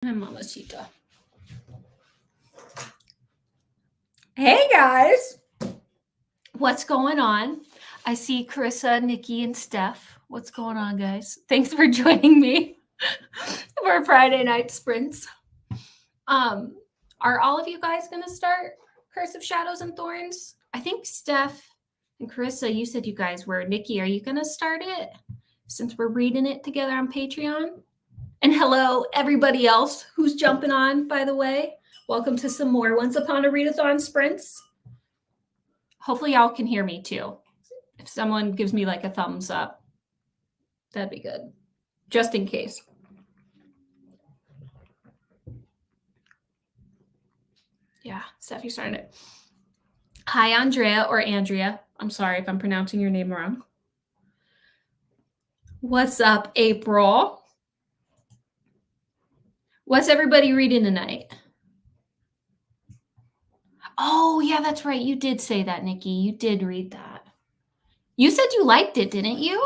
Hi, Mamacita. Hey, guys. What's going on? I see Carissa, Nikki, and Steph. What's going on, guys? Thanks for joining me for Friday night sprints. Are all of you guys going to start Curse of Shadows and Thorns? I think Steph and Carissa, you said you guys were. Nikki, are you going to start it since we're reading it together on Patreon? And hello, everybody else who's jumping on, by the way. Welcome to some more Once Upon a Readathon sprints. Hopefully y'all can hear me too. If someone gives me like a thumbs up, that'd be good. Just in case. Yeah, Steph, you started it. Hi, Andrea or Andrea. I'm sorry if I'm pronouncing your name wrong. What's up, April? What's everybody reading tonight? Oh, yeah, that's right. You did say that, Nikki. You did read that. You said you liked it, didn't you?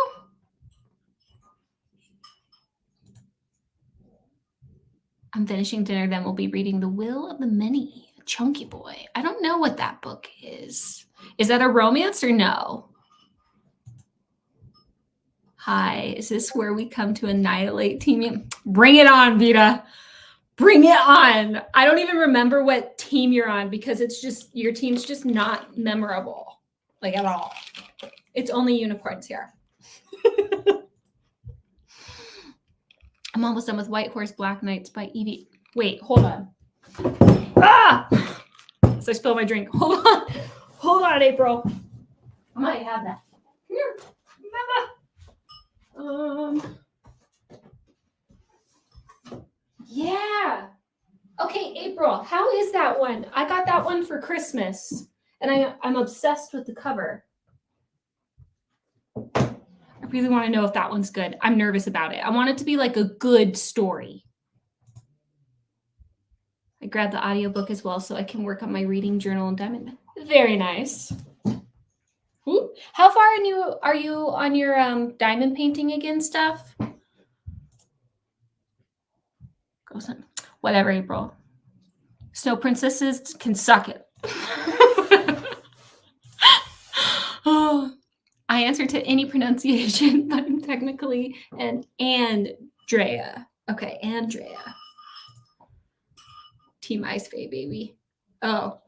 I'm finishing dinner, then we'll be reading The Will of the Many, Chunky Boy. I don't know what that book is. Is that a romance or no? Hi, is this where we come to annihilate team? Bring it on, Vita. Bring it on. I don't even remember what team you're on because it's just, your team's just not memorable, like at all. It's only unicorns here. I'm almost done with White Horse Black Knights by Evie. Wait, hold on. Ah! So I spilled my drink. Hold on. Hold on, April. I might have that. Here. Yeah. Okay, April, how is that one? I got that one for Christmas, and I'm obsessed with the cover. I really want to know if that one's good. I'm nervous about it. I want it to be like a good story. I grabbed the audiobook as well so I can work on my reading journal and diamond. Very nice. How far are you on your diamond painting again, Steph? Whatever, April. Snow princesses can suck it. Oh, I answer to any pronunciation, but I'm technically an Andrea. Okay, Andrea. Team Ice Fae, baby. Oh.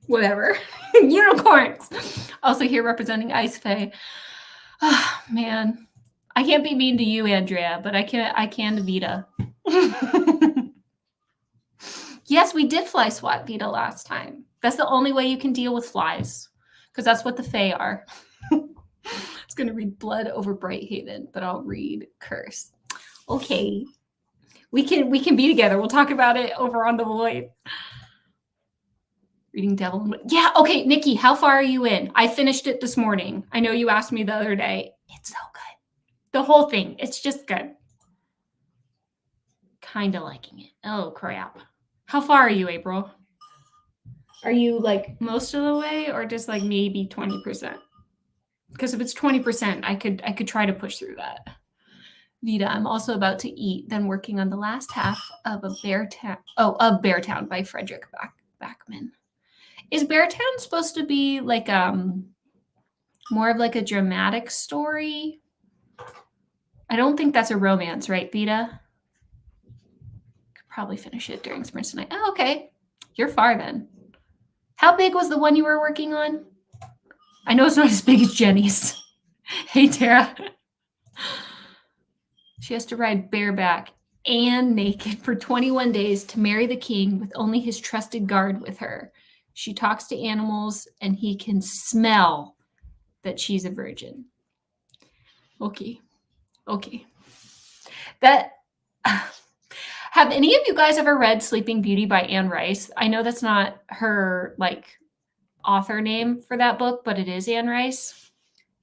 Whatever. Unicorns. Also here representing Ice Fae. Oh, man. I can't be mean to you, Andrea, but I can to Vita. Yes, we did fly swat Vita last time. That's the only way you can deal with flies, because that's what the Fae are. It's going to read Blood over Brighthaven, but I'll read Curse. Okay. We can be together. We'll talk about it over on the Void. Reading Devil. Yeah, okay, Nikki, how far are you in? I finished it this morning. I know you asked me the other day. It's so good. The whole thing. It's just good. Kind of liking it. Oh, crap. How far are you, April? Are you like most of the way or just like maybe 20%? Because if it's 20%, I could try to push through that. Vita, I'm also about to eat, then working on the last half of Beartown by Frederick Backman. Is Beartown supposed to be like more of like a dramatic story? I don't think that's a romance, right, Vita? Could probably finish it during sprints tonight. Oh, okay. You're far then. How big was the one you were working on? I know it's not as big as Jenny's. Hey, Tara. She has to ride bareback and naked for 21 days to marry the king with only his trusted guard with her. She talks to animals and he can smell that she's a virgin. Okay. Have any of you guys ever read Sleeping Beauty by Anne Rice? I know that's not her like author name for that book, but it is Anne Rice.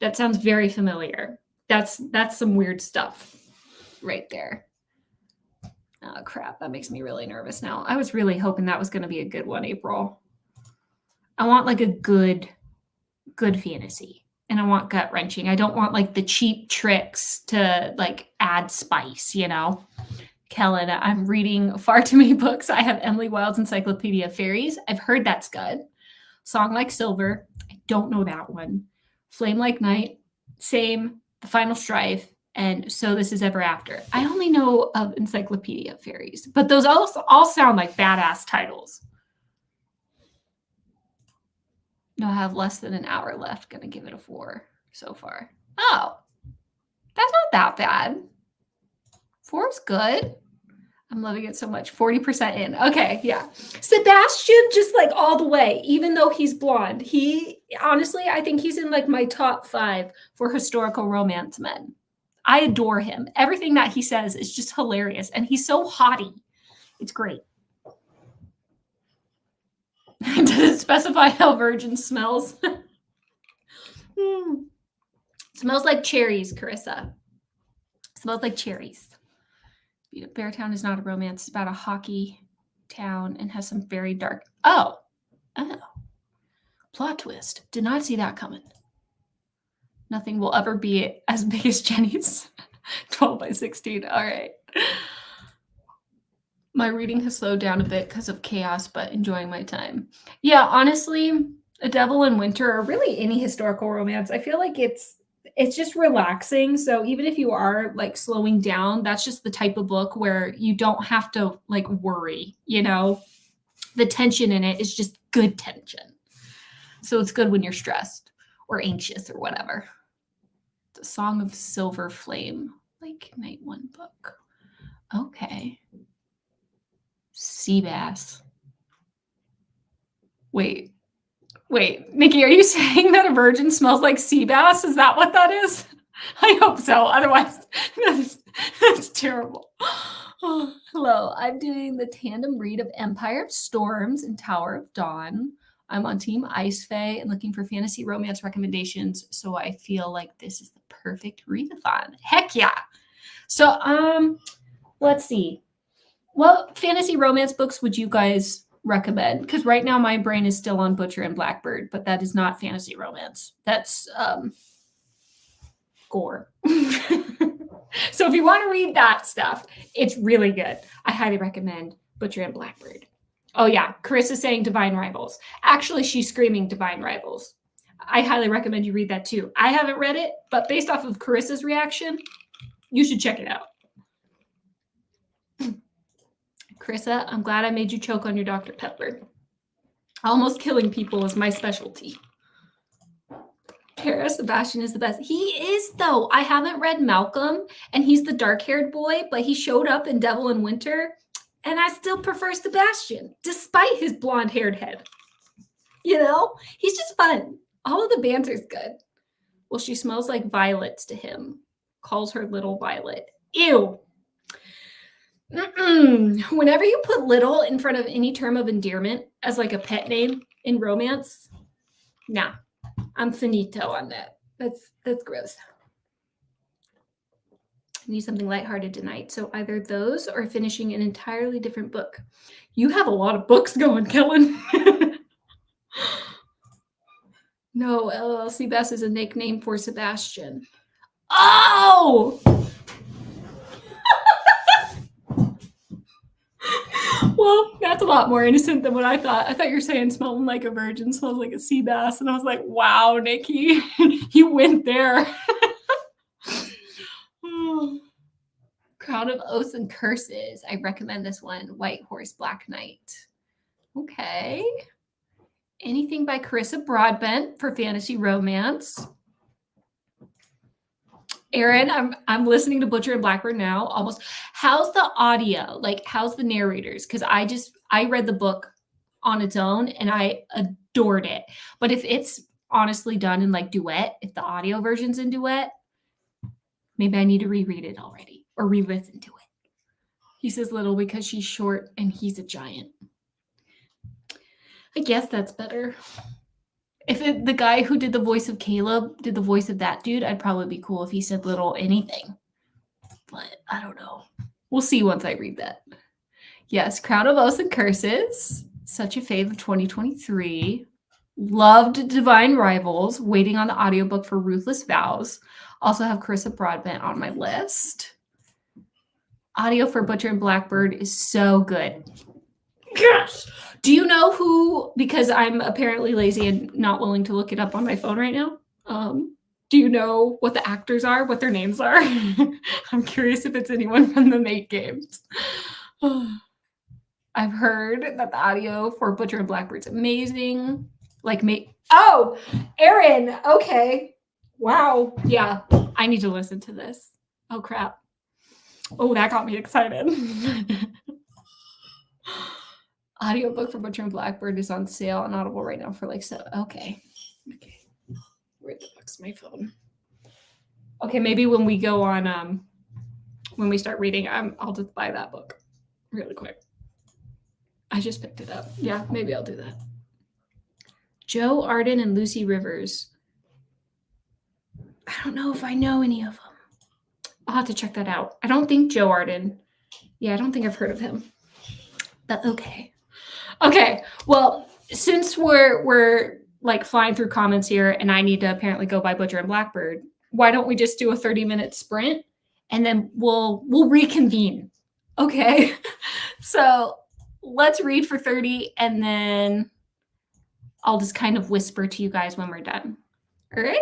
That sounds very familiar. That's some weird stuff right there. Oh crap, that makes me really nervous now. I was really hoping that was going to be a good one, April. I want like a good fantasy, and I want gut wrenching. I don't want like the cheap tricks to like add spice, you know. Kellen, I'm reading far too many books. I have Emily Wilde's Encyclopedia of Fairies. I've heard that's good. Song Like Silver. I don't know that one. Flame Like Night. Same. The Final Strife. And So This Is Ever After. I only know of Encyclopedia of Fairies, but those all sound like badass titles. No, I have less than an hour left. Gonna give it a 4 so far. Oh, that's not that bad. 4 is good. I'm loving it so much. 40% in. Okay, yeah. Sebastian, just like all the way, even though he's blonde. Honestly, I think he's in like my top 5 for historical romance men. I adore him. Everything that he says is just hilarious. And he's so haughty. It's great. Does it specify how virgin smells? Smells like cherries, Carissa. Smells like cherries. Beartown is not a romance. It's about a hockey town and has some very dark. Oh. Plot twist. Did not see that coming. Nothing will ever be as big as Jenny's 12 by 16. All right. My reading has slowed down a bit because of chaos, but enjoying my time. Yeah, honestly, A Devil in Winter, or really any historical romance, I feel like it's just relaxing. So even if you are like slowing down, that's just the type of book where you don't have to like worry, the tension in it is just good tension. So it's good when you're stressed or anxious or whatever. The Song of Silver Flame, like Night One book. Okay. Sea bass. Wait, Nikki, are you saying that a virgin smells like sea bass? Is that what that is? I hope so. Otherwise, that's terrible. Oh, hello, I'm doing the tandem read of Empire of Storms and Tower of Dawn. I'm on Team Ice Fae and looking for fantasy romance recommendations. So I feel like this is the perfect readathon. Heck yeah. So, let's see. What fantasy romance books would you guys recommend? Because right now my brain is still on Butcher and Blackbird, but that is not fantasy romance. That's gore. So if you want to read that stuff, it's really good. I highly recommend Butcher and Blackbird. Oh yeah, Carissa's saying Divine Rivals. Actually, she's screaming Divine Rivals. I highly recommend you read that too. I haven't read it, but based off of Carissa's reaction, you should check it out. Carissa, I'm glad I made you choke on your Dr. Pepper. Almost killing people is my specialty. Tara Sebastian is the best. He is, though. I haven't read Malcolm, and he's the dark-haired boy, but he showed up in Devil in Winter, and I still prefer Sebastian, despite his blonde-haired head. He's just fun. All of the banter's good. Well, she smells like violets to him. Calls her little Violet. Ew. Whenever you put little in front of any term of endearment as like a pet name in romance, nah, I'm finito on that. That's gross. I need something lighthearted tonight. So either those or finishing an entirely different book. You have a lot of books going, Kellen. No, LLC Bess is a nickname for Sebastian. Oh! Well, that's a lot more innocent than what I thought. I thought you were saying smelling like a virgin smells like a sea bass. And I was like, wow, Nikki, you went there. Crown of Oaths and Curses. I recommend this one. White Horse, Black Knight. Okay. Anything by Carissa Broadbent for fantasy romance. Aaron, I'm listening to Butcher and Blackbird now. Almost. How's the audio? Like, how's the narrators? Because I read the book on its own and I adored it. But if it's honestly done in like duet, if the audio version's in duet, maybe I need to reread it already or re-listen to it. He says little because she's short and he's a giant. I guess that's better. If the guy who did the voice of Caleb did the voice of that dude, I'd probably be cool if he said little anything. But I don't know. We'll see once I read that. Yes, Crown of Oaths and Curses. Such a fave of 2023. Loved Divine Rivals. Waiting on the audiobook for Ruthless Vows. Also have Carissa Broadbent on my list. Audio for Butcher and Blackbird is so good. Yes. Do you know who, because I'm apparently lazy and not willing to look it up on my phone right now. Do you know what the actors are, what their names are? I'm curious if it's anyone from the Mate games. I've heard that the audio for Butcher and Blackbird's amazing. Like Mate. Oh, Aaron. Okay. Wow. Yeah. I need to listen to this. Oh crap. Oh, that got me excited. Audiobook for Butcher and Blackbird is on sale on Audible right now for like okay. Where the fuck's my phone? Okay, maybe when we go on when we start reading, I'll just buy that book really quick. I just picked it up. Yeah, maybe I'll do that. Joe Arden and Lucy Rivers. I don't know if I know any of them. I'll have to check that out. I don't think Joe Arden. Yeah, I don't think I've heard of him. But okay. Okay. Well, since we're like flying through comments here and I need to apparently go by Butcher and Blackbird, why don't we just do a 30-minute sprint and then we'll reconvene. Okay. So let's read for 30 and then I'll just kind of whisper to you guys when we're done. All right.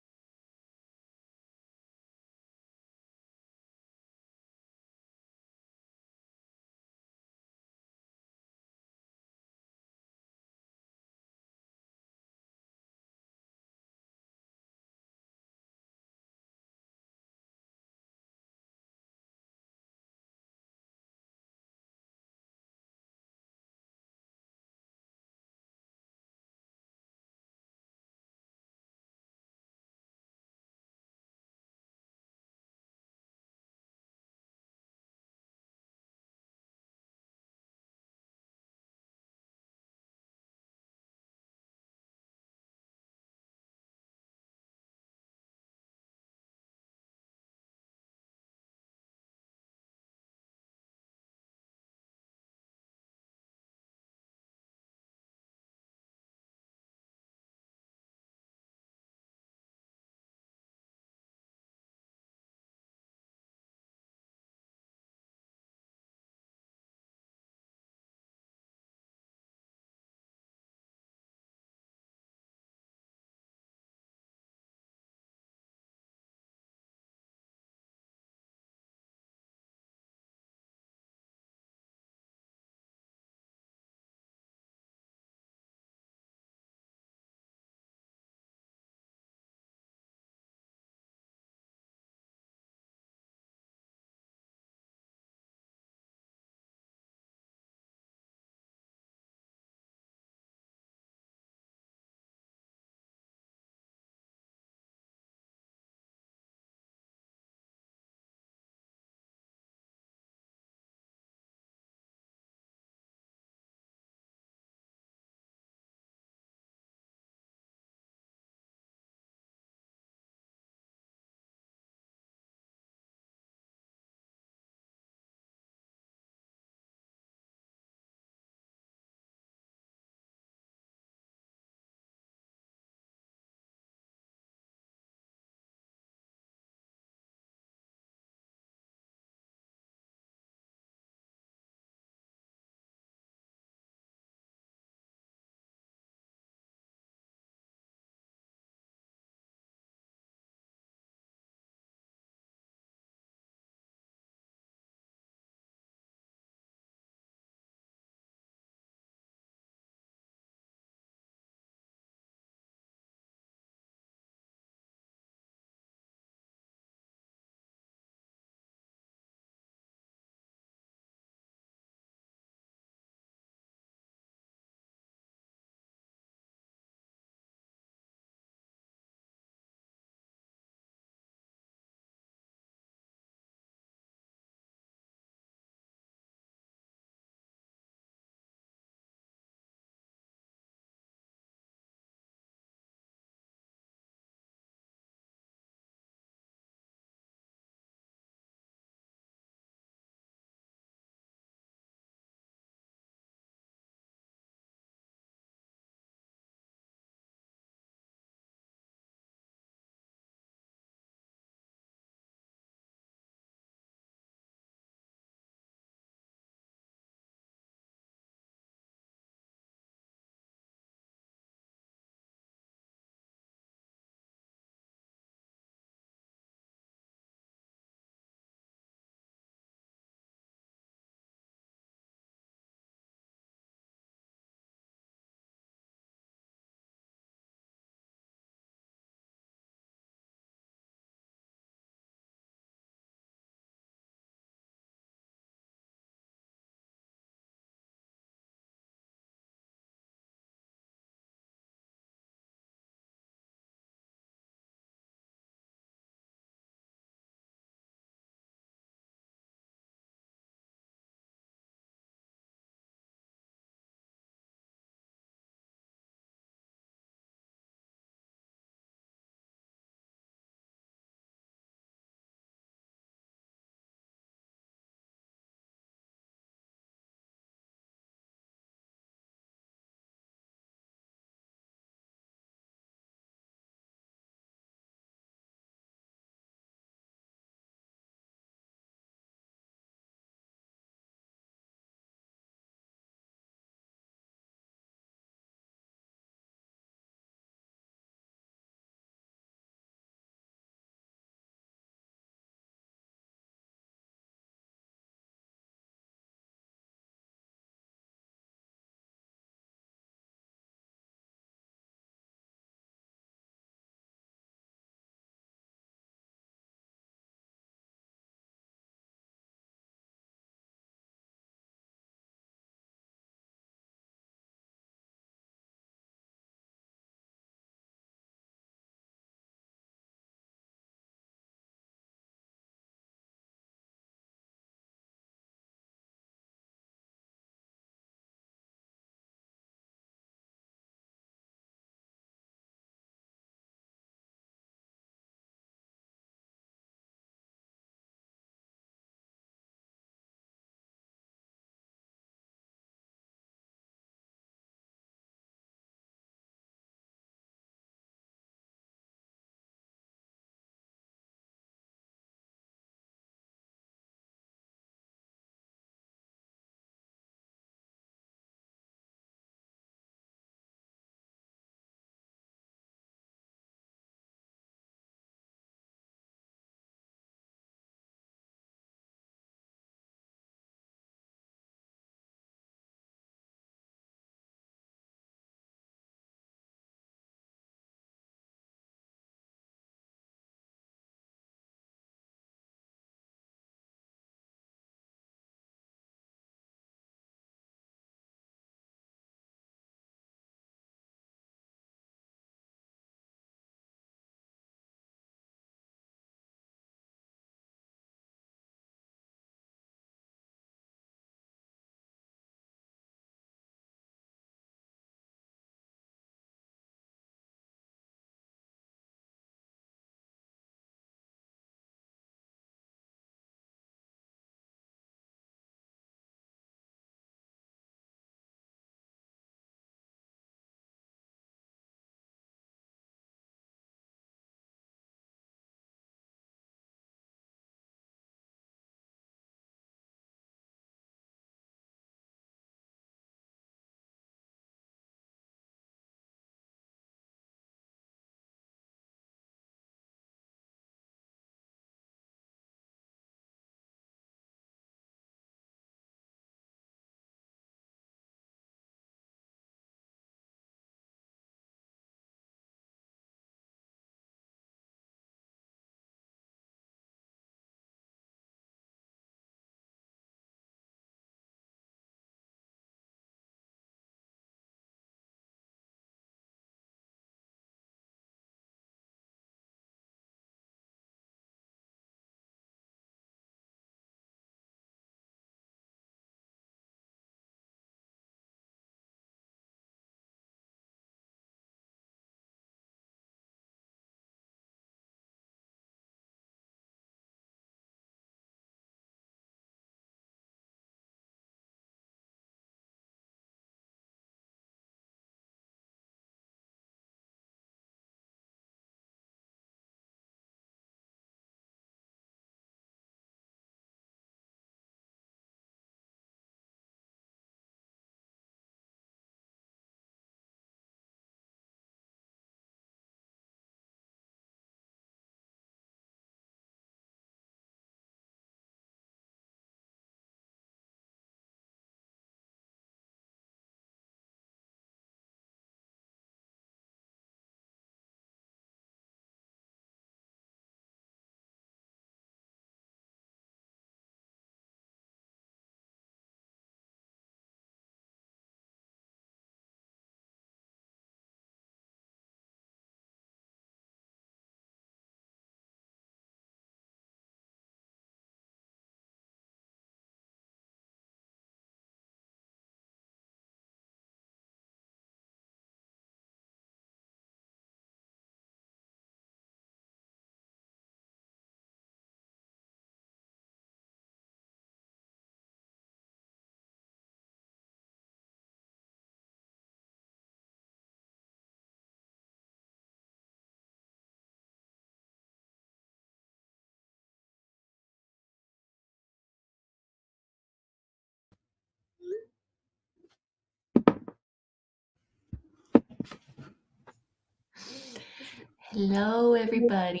Hello, everybody.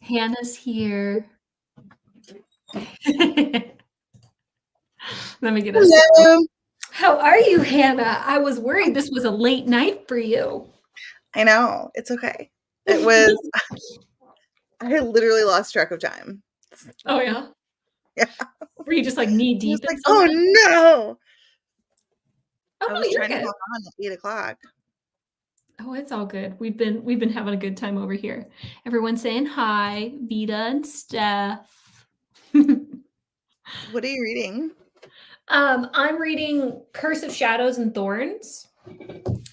Hannah's here. Let me get us. Hello. How are you, Hannah? I was worried this was a late night for you. I know. It's okay. It was, I literally lost track of time. Oh, yeah? Yeah. Were you just like knee I was deep in like, oh something? no. Oh, I no, was you're trying to good. hop on at 8 o'clock. Oh, it's all good. We've been having a good time over here. Everyone's saying hi, Vita and Steph. What are you reading? I'm reading Curse of Shadows and Thorns.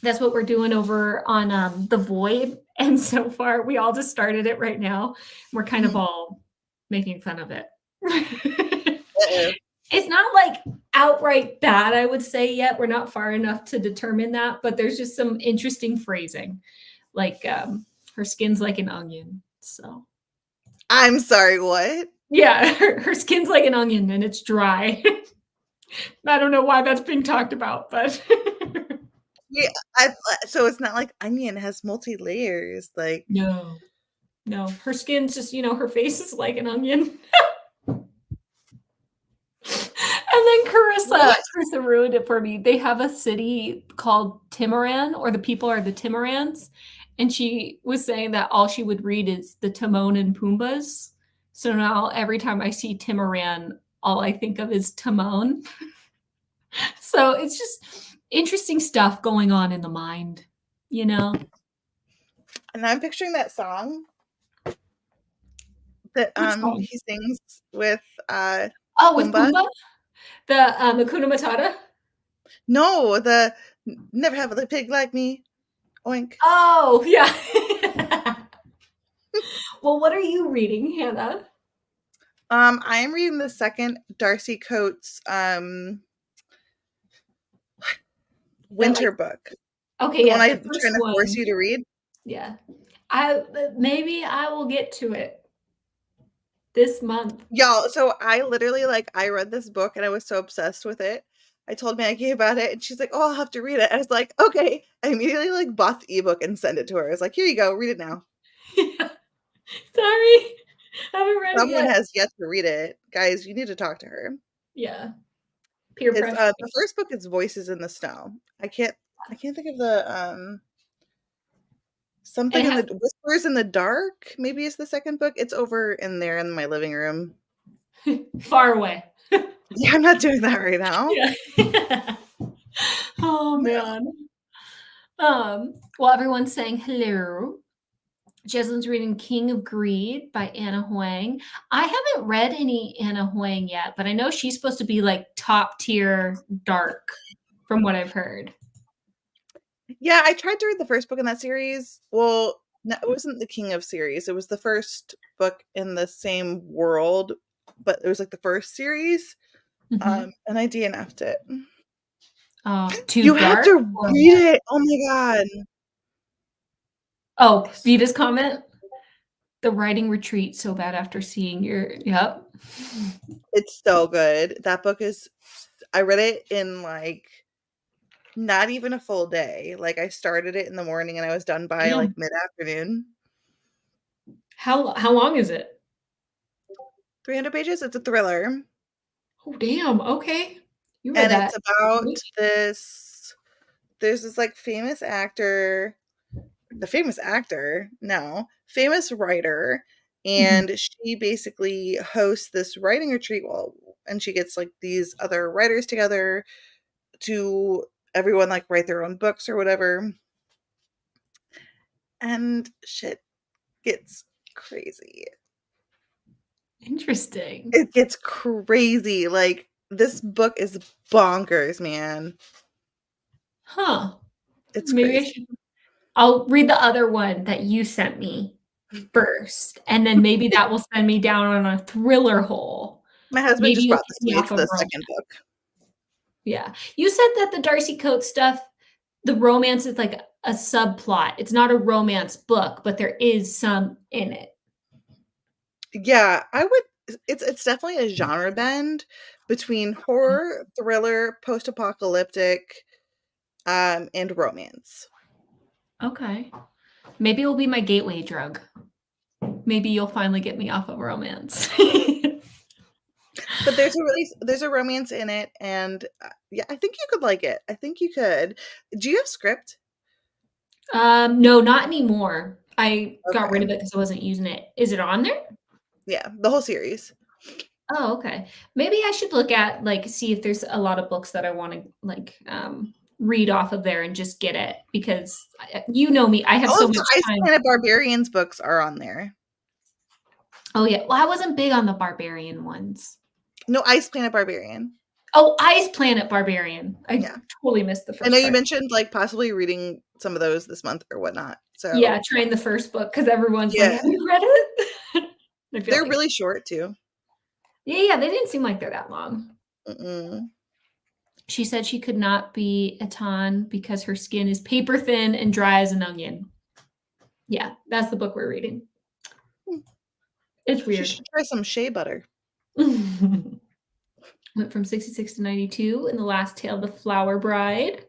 That's what we're doing over on The Void. And so far, we all just started it right now. We're kind of all making fun of it. Uh-oh. It's not like outright bad, I would say, yet. We're not far enough to determine that, but there's just some interesting phrasing. Like her skin's like an onion. So I'm sorry, what? yeah, her skin's like an onion and it's dry. I don't know why that's being talked about, but Yeah, so it's not like onion has multi layers. Like, no, no, her skin's just, her face is like an onion. And then what? Carissa ruined it for me. They have a city called Timoran, or the people are the Timorans. And she was saying that all she would read is the Timon and Pumbas. So now every time I see Timoran, all I think of is Timon. So it's just interesting stuff going on in the mind, you know? And I'm picturing that song that Which song? he sings with Oh, with Pumbaa. Pumbaa? The Hakuna Matata? No, the never have a pig like me. Oink. Oh, yeah. Well, what are you reading, Hannah? I am reading the second Darcy Coates That like winter book. okay, The one yeah, I'm the trying first to force one. you to read. Yeah. I maybe I will get to it this month. Y'all, so I literally I read this book and I was so obsessed with it. I told Maggie about it and she's like, "Oh, I'll have to read it." I was like, "Okay." I immediately bought the ebook and sent it to her. I was like, "Here you go, read it now." Yeah. Sorry. I haven't read it Someone yet. has yet to read it. Guys, you need to talk to her. Yeah. Peer It's pressure. the first book is Voices in the Snow. I can't think of the It something in has the Whispers in the Dark, maybe it's the second book. It's over in there in my living room. far away. Yeah, I'm not doing that right now. Yeah. Oh No. man. Well, everyone's saying hello. Jeslin's reading King of Greed by Anna Huang. I haven't read any Anna Huang yet, but I know she's supposed to be like top tier dark from what I've heard. Yeah, I tried to read the first book in that series. Well, no, it wasn't the King of series. It was the first book in the same world, but it was like the first series. Mhm. And I DNF'd it. Too You have dark to or read what? it. Oh my god. Oh, It's Vita's comment? The writing retreat so bad after seeing your yep. it's so good. That book is I read it in not even a full day. Like I started it in the morning and I was done by Damn. mid-afternoon. How long is it? 300 pages. It's a thriller. Oh, damn, okay. You read And that. it's about this there's this famous actor, the famous actor, no, famous writer, Mhm. and she basically hosts this writing retreat. Well, and she gets these other writers together to everyone write their own books or whatever. And shit gets crazy. Interesting. It gets crazy. This book is bonkers, man. Huh. It's Maybe I crazy. should I'll read the other one that you sent me first, and then maybe that will send me down on a thriller hole. My husband Maybe just you'll bought get this to me me. off It's of the romance. second book. Yeah. You said that the Darcy Coates stuff, the romance is like a subplot. It's not a romance book, but there is some in it. Yeah, I would it's definitely a genre bend between horror, thriller, post-apocalyptic, and romance. Okay. Maybe it'll be my gateway drug. Maybe you'll finally get me off of romance. But there's a romance in it, and yeah, I think you could like it. I think you could. Do you have script? No, not anymore. I got rid Okay. of it because I wasn't using it. Is it on there? Yeah, the whole series. Oh, okay. Maybe I should look at like see if there's a lot of books that I want to like read off of there and just get it because you know me, I have All so of the much Ice time. Planet Barbarians books are on there. Oh yeah. Well, I wasn't big on the barbarian ones. No, Ice Planet Barbarian. Oh, Ice Planet Barbarian. I Yeah. totally missed the I know first you part. mentioned like possibly reading some of those this month or whatnot. Yeah, So trying the first book because everyone's like, yeah, "Have you read it?" I feel they're like, really short too. yeah, they didn't seem like they're that long. Mm-mm. She said she could not be a Tan because her skin is paper thin and dry as an onion. Yeah, that's the book we're reading. It's She weird. should try some shea butter. Went from 66 to 92 in The Last Tale, The Flower Bride.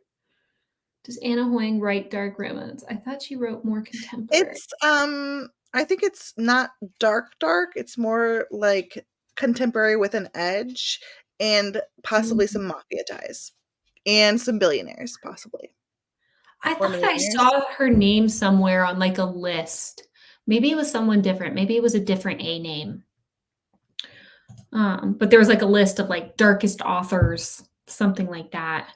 Does Anna Hoying write dark romance? I thought she wrote more contemporary. It's I think it's not dark. It's more like contemporary with an edge and possibly Mm. some mafia ties and some billionaires possibly I or thought I millionaires. saw her name somewhere on like a list. Maybe it was someone different. Maybe it was a different A name. But there was like a list of like darkest authors, something like that.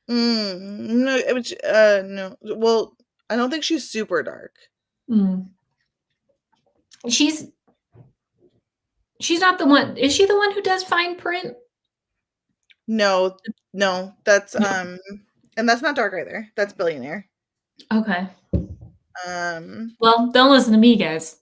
No, which no. Well, I don't think she's super dark. Mm. She's not the one. Is she the one who does fine print? No, no, that's No. and that's not dark either. That's billionaire. Okay. Um, Well, don't listen to me, guys.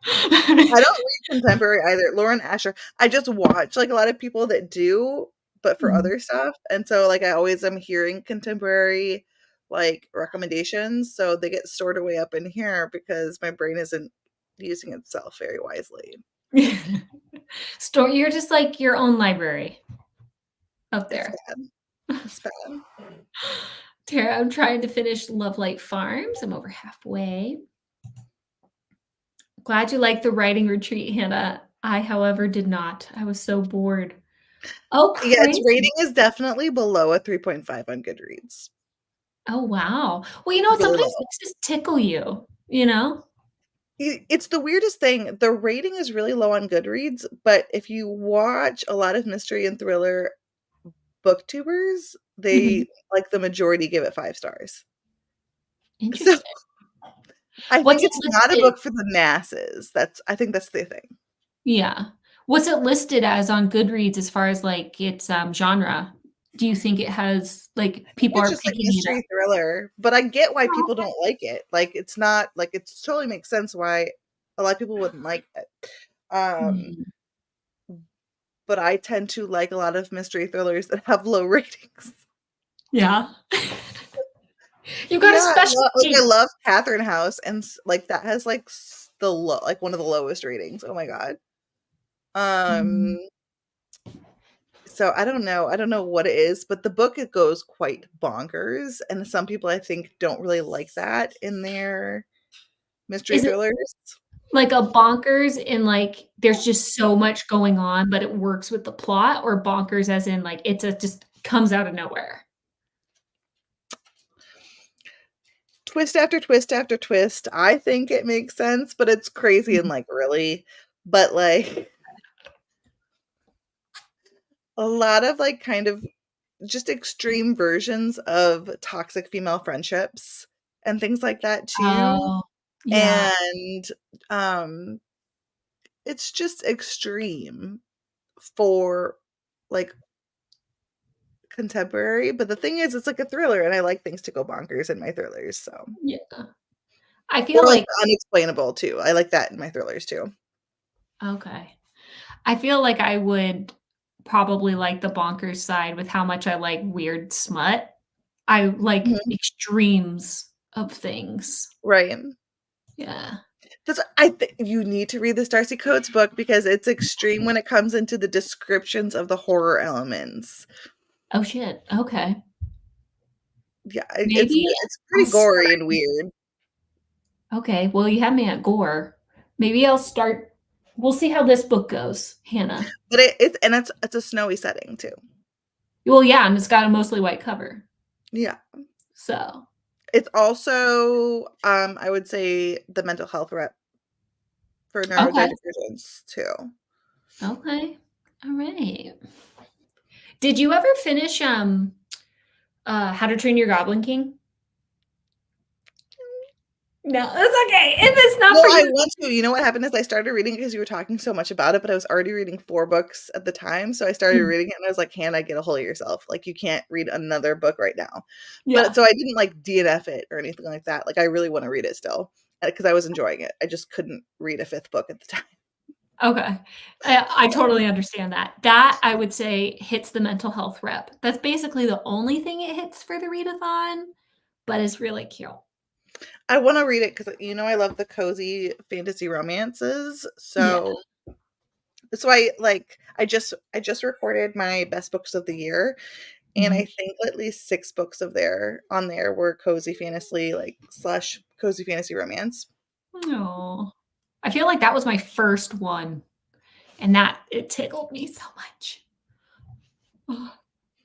I don't read contemporary either. Lauren Asher. I just watch like a lot of people that do, but for Mhm. other stuff. And so like I always am hearing contemporary like recommendations. So they get stored away up in here because my brain isn't using itself very wisely. Store you're just like your own library up It's there. bad. It's bad. Tara, I'm trying to finish Love Light Farms. I'm over halfway. Glad you liked the writing retreat, Hannah. I, however, did not. I was so bored. Oh, Yeah, its crazy. rating is definitely below a 3.5 on Goodreads. Oh, wow. Well, you know what? Really Sometimes low. books just tickle you, you know? It's the weirdest thing. The rating is really low on Goodreads, but if you watch a lot of mystery and thriller booktubers, Mhm. they like the majority give it 5 stars. So, Interesting. I think What's it it's not a listed? book for the masses. I think that's the thing. Yeah. What's it listed as on Goodreads as far as like its genre? Do you think it has like I think people it's are just like picking it up? mystery thriller, but I get why Oh, people okay. don't like it. Like it's not like it totally makes sense why a lot of people wouldn't like it. Um, Mhm. but I tend to like a lot of mystery thrillers that have low ratings. Yeah. You got a Yeah, special like I taste. love Catherine House, and like that has like the low, like one of the lowest ratings. Oh my god. Um, Mhm. so I don't know what it is, but the book it goes quite bonkers, and some people I think don't really like that in their mystery Is it thrillers. like a bonkers in like there's just so much going on, but it works with the plot, or bonkers as in like it's a just comes out of nowhere? Twist after twist after twist. I think it makes sense, but it's crazy and Mhm. like really, but like a lot of like kind of just extreme versions of toxic female friendships and things like that too. Oh, yeah. And um it's just extreme for like contemporary, but the thing is it's like a thriller and I like things to go bonkers in my thrillers, so Yeah. I or feel like like unexplainable too. I like that in my thrillers too. okay. I feel like I would probably like the bonkers side with how much I like weird smut. I like Mhm. extremes of things. Right. Yeah. That's I think you need to read this Darcy Coates book because it's extreme when it comes into the descriptions of the horror elements. Oh, shit. Okay. Yeah, Maybe it's I'll pretty start gory and weird. Okay, well, you have me at gore. Maybe I'll start. We'll see how this book goes, Hannah. But it's a snowy setting too. Well, yeah, and it's got a mostly white cover. Yeah. So, It's also, I would say the mental health rep for okay. neurodivergence too. Okay. All right. Did you ever finish How to Train Your Goblin King? No, that's okay. If it's not No, for I you, want to. You know what happened is I started reading because you were talking so much about it, but I was already reading 4 books at the time, so I started reading it and I was like, "Hannah, get a hold of yourself. Like, you can't read another book right now." But yeah. so I didn't, like, DNF it or anything like that. Like, I really wanna read it still, because I was enjoying it. I just couldn't read a 5th book at the time. Okay. I totally understand that. That I would say hits the mental health rep. That's basically the only thing it hits for the readathon, but it's really cute. I wanna read it because I love the cozy fantasy romances, Yeah. so that's why, like, I just recorded my best books of the year, and I Mhm. think at least 6 books of there on there were cozy fantasy, like, slash cozy fantasy romance. Aw. I feel like that was my first one, and that it tickled me so much. Ugh.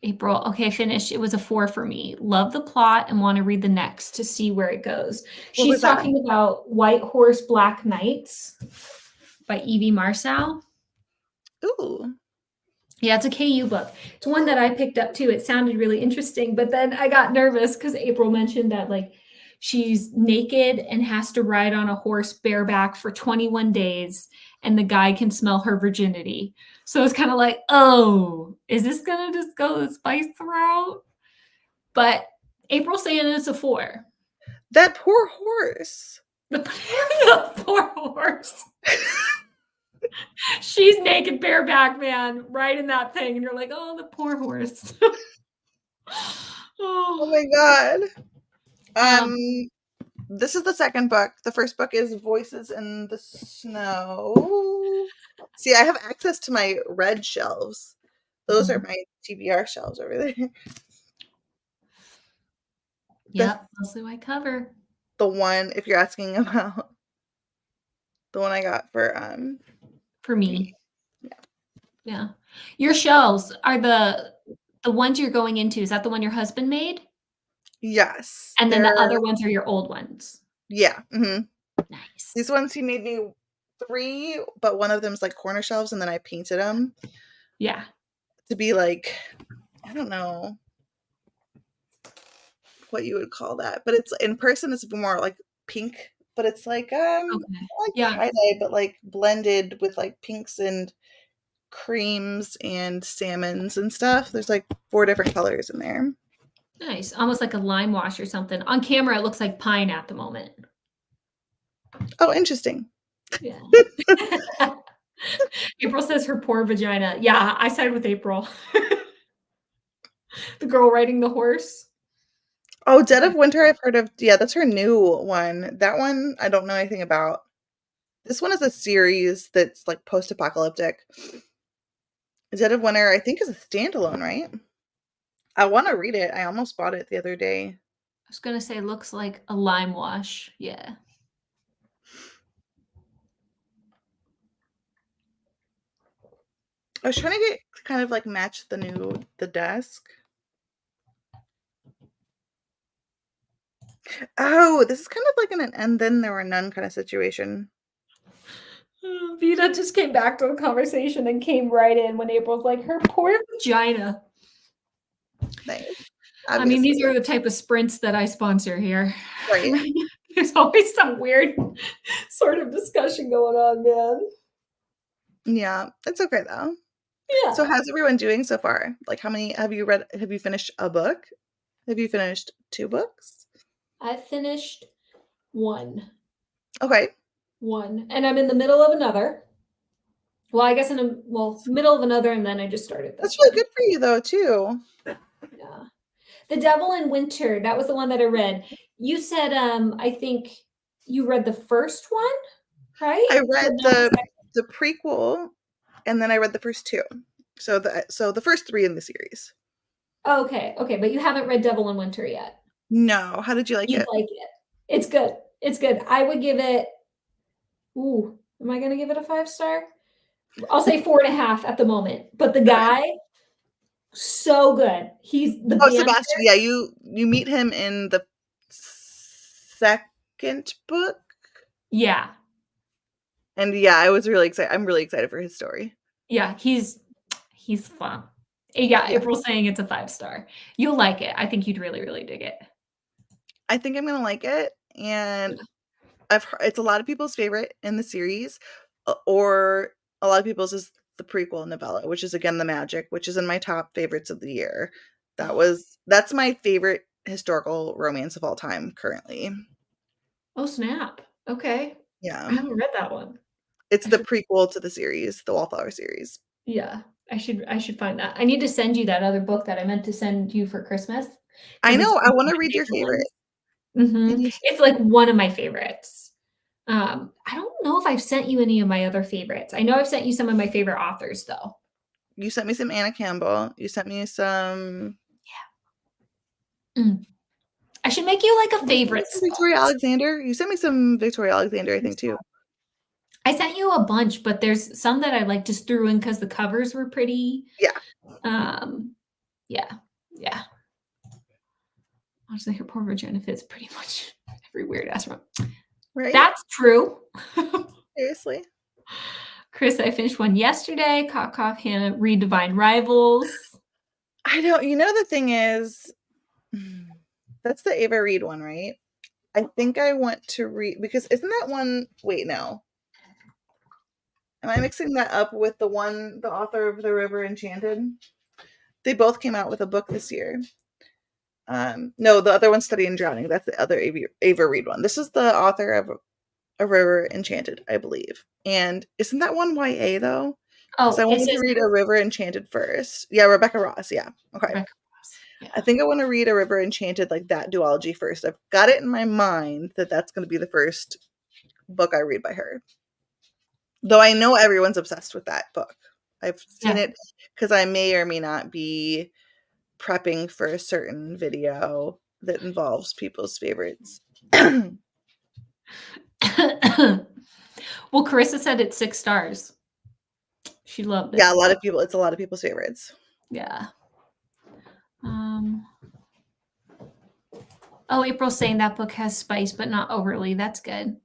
April, okay, finished. It was a 4 for me. Love the plot and wanna read the next to see where it goes. What She's was that? talking about White Horse Black Knights by Evie Marcel. Ooh. Yeah, it's a KU book. It's one that I picked up too. It sounded really interesting, but then I got nervous because April mentioned that like she's naked and has to ride on a horse bareback for 21 days, and the guy can smell her virginity. So it's kind of like, oh, is this gonna just go the spice route? But April's saying it's a 4. That poor horse. The poor horse. She's naked bareback, man, riding that thing, and you're like, oh, the poor horse. Oh Oh. my god. Um, This is the 2nd book. The 1st book is Voices in the Snow. See, I have access to my red shelves. Those are mhm. my TBR shelves over there. The Yep, mostly white cover. the one, if you're asking about the one I got For for me. me. Yeah. Your shelves are the ones you're going into, is that the one your husband made? Yes, And then the they're other ones are your old ones? yeah, mhm. These Nice. ones he made me 3, but one of them's like corner shelves, and then I painted them Yeah. to be like, I don't know what you would call that, but it's in person, it's more like pink, but it's like, Okay. like Yeah, tie-dye, but like blended with like pinks and creams and salmons and stuff. There's like 4 different colors in there. nice. Almost like a lime wash or something. On camera, it looks like pine at the moment. Oh, interesting. Yeah. April says her poor vagina. Yeah, I side with April. The girl riding the horse. Oh, Dead of Winter I've heard of. Yeah, that's her new one. That one I don't know anything about. This one is a series that's like post-apocalyptic. Dead of Winter, I think, is a standalone, right? I want to read it. I almost bought it the other day. I was gonna say looks like a lime wash. Yeah. I was trying to get kind of like match the desk. Oh, this is kind of like an and then there were none kind of situation. Vita just came back to the conversation and came right in when April's like, her poor vagina. Nice. I mean, these Obviously. are the type of sprints that I sponsor here. Right. There's always some weird sort of discussion going on, man. Yeah, it's okay though. So Yeah. how's everyone doing so far? Like how many have you read? Have you finished a book? Have you finished 2 books? I finished one. Okay. One. And I'm in the middle of another. Well, I guess in a middle of another, and then I just started That's this really one. good for you though too. Yeah. The Devil in Winter, that was the one that I read. You said, I think you read the first one, right? I But read not the second. the prequel and then I read the first 2. So the first 3 in the series. Okay, okay, but you haven't read Devil in Winter yet. No, how did you like You'd it? like it. It's good. It's good. I would give it. Ooh, am I gonna give it a 5-star? I'll say 4.5 at the moment. But the Okay. guy, so good. He's the Oh, band. Sebastian. Yeah, you meet him in the second book, Yeah, and yeah, I was really excited. I'm really excited for his story. yeah. He's fun. Yeah, Yeah, April's saying it's a 5-star. You'll like it. I think you'd really, really dig it. I think I'm gonna like it, and Yeah. I've heard it's a lot of people's favorite in the series, or a lot of people's is the prequel novella, which is again the Magic, which is in my top favorites of the year. That's my favorite historical romance of all time currently. Oh, snap. Okay. Yeah, I haven't read that one. it's I the should prequel to the series, the Wallflower series. Yeah, I should find that. I need to send you that other book that I meant to send you for Christmas I because it's know. I one of want to my read your favorite favorite. ones. I Mhm. need It's, like, one of my favorites. I don't know if I've sent you any of my other favorites. I know I've sent you some of my favorite authors, though. You sent me some Anna Campbell. You sent me some. Mm. I should make you, like, a Did you send me favorites some Victoria list. Alexander? You sent me some Victoria Alexander, I think too. I sent you a bunch, but there's some that I, like, just threw in because the covers were pretty. Yeah, Um, yeah, yeah. Honestly, her poor vagina fits pretty much every weird ass one. right. That's true. Seriously. Chris, I finished one yesterday. Cough, Hannah, read Divine Rivals. I don't. You know the thing is, that's the Ava Reed one, right? I think I want to read because isn't that one? Wait, no. Am I mixing that up with the author of The River Enchanted? They both came out with a book this year. No, the other one's Study in Drowning. That's the other Ava Reed one. This is the author of A River Enchanted, I believe. And isn't that one YA though? Because Oh, I it wanted to says read A River Enchanted first. Yeah, Rebecca Ross. Yeah. Okay. Rebecca Ross. Yeah. I think I want to read A River Enchanted, like that duology first. I've got it in my mind that that's going to be the first book I read by her. Though I know everyone's obsessed with that book. I've seen Yeah. it because I may or may not be prepping for a certain video that involves people's favorites. Well, Carissa said it's 6 stars. She loved Yeah, it. it's a lot of people's favorites. Yeah. Oh, April's saying that book has spice, but not overly. That's good.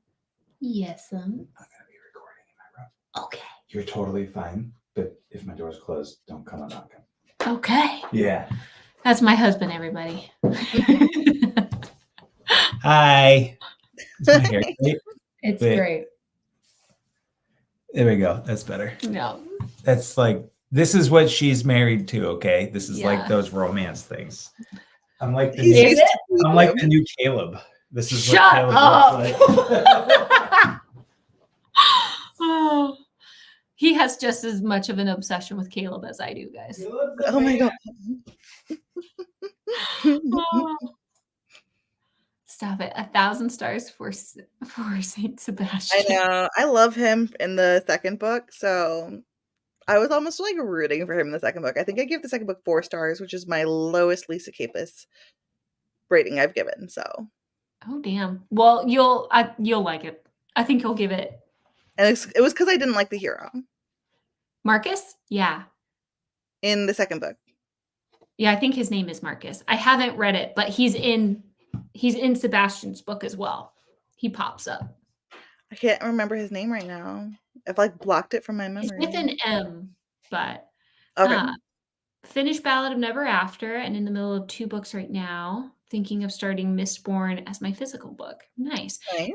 Yes. I'm gonna be recording in my room. Okay. You're totally fine, but if my door's closed, don't come a knocking. Okay. Yeah. That's my husband, everybody. Hi. Is my hair great? It's Wait. great. There we go. That's better. No. That's like this is what she's married to. Okay, this is Yeah. like those romance things. I'm like the He's new, Is used to I'm like the new Caleb. This is Shut what Caleb up. looks like. Oh, he has just as much of an obsession with Caleb as I do, guys. Oh my god. Oh, stop it. 1,000 stars for Saint Sebastian. I know. I love him in the second book, so I was almost like rooting for him in the second book. I think I gave the second book 4 stars, which is my lowest Lisa Capus rating I've given. So, Oh damn. Well, you'll like it. I think you'll give it. and it was because I didn't like the hero Marcus? Yeah. in the second book. Yeah, I think his name is Marcus. I haven't read it, but he's in Sebastian's book as well. He pops up. I can't remember his name right now. I've like blocked it from my It's memory. with an M, but Okay. finished Ballad of Never After and in the middle of 2 books right now. Thinking of starting Mistborn as my physical book. Nice. Nice.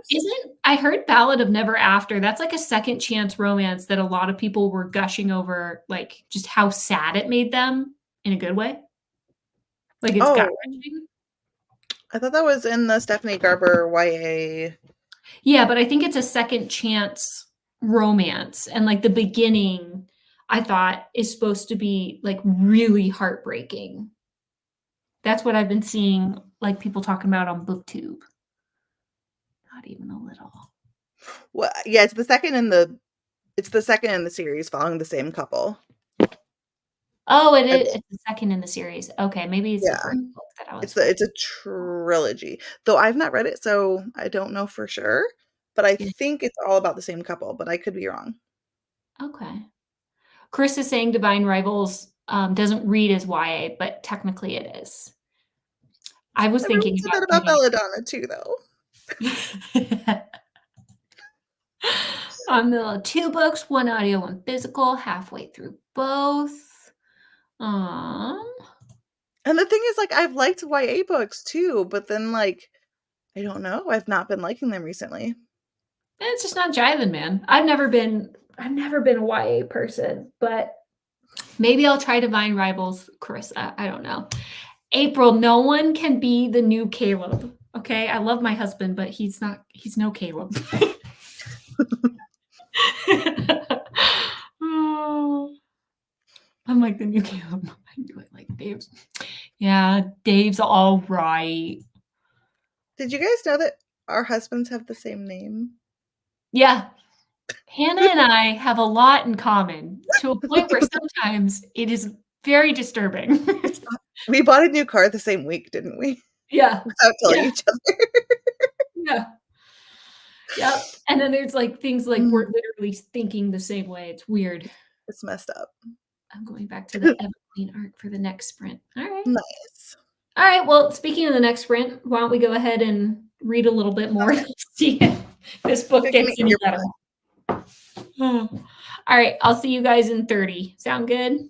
I heard Ballad of Never After, that's like a second chance romance that a lot of people were gushing over, like, just how sad it made them in a good way. Like, it's Oh, gut-wrenching. I thought that was in the Stephanie Garber YA. Yeah, but I think it's a second chance romance, and, like, the beginning, I thought, is supposed to be, like, really heartbreaking. That's what I've been seeing, like, people talking about on BookTube. Not even a little. Well, yeah, it's the second in the series following the same couple. Oh, It's it's the second in the series. Okay, maybe it's the yeah. first book that I was It's reading. a trilogy. Though I've not read it, so I don't know for sure, but I Yeah. think it's all about the same couple, but I could be wrong. Okay. Chris is saying Divine Rivals, doesn't read as YA, but technically it is. I was Everyone thinking said that about about reading Belladonna too, though. it. I'm the 2 books, 1 audio, 1 physical, halfway through both. Um, And the thing is, like, I've liked YA books too, but then, like, I don't know, I've not been liking them recently. it's just not jiving, man. I've never been a YA person, but maybe I'll try Divine Rivals, Chris. I don't know. April, no one can be the new Caleb. Okay. I love my husband, but he's no Caleb. Oh, I'm like the new Caleb. I do it like Dave's. Yeah, Dave's all right. Did you guys know that our husbands have the same name? Yeah. Hannah and I have a lot in common to a point where sometimes it is very disturbing. We bought a new car the same week, didn't we? Yeah. Without telling Yeah. each other. Yeah. Yep. And then there's like things like we're Mm, literally thinking the same way. It's weird. it's messed up. I'm going back to the Everclean arc for the next sprint. All right. Nice. All right. Well, speaking of the next sprint, why don't we go ahead and read a little bit more to see if this book Picnic gets any your better. All right. I'll see you guys in 30. Sound good?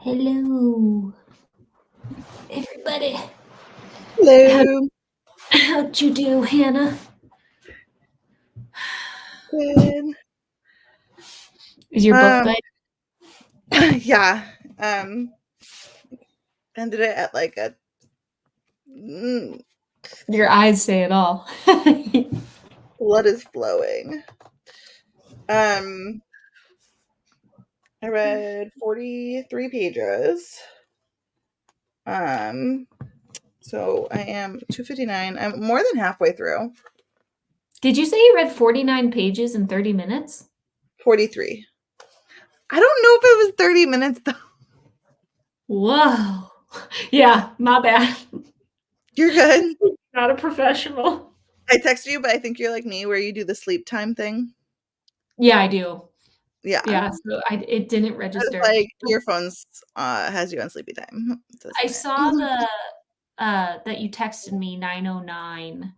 Hello, everybody. Hello. How'd you do, Hannah? Good. Is your book good? Yeah. Ended it at like a Your eyes say it all. blood is flowing. I read 43 pages. So I am 259. I'm more than halfway through. Did you say you read 49 pages in 30 minutes? 43. I don't know if it was 30 minutes though. Whoa. Yeah, my bad. You're good. Not a professional. I texted you, but I think you're like me where you do the sleep time thing. Yeah, I do. Yeah. Yeah, so it didn't It's register. like your phone's has you on sleepy time. I saw the that you texted me 9:09.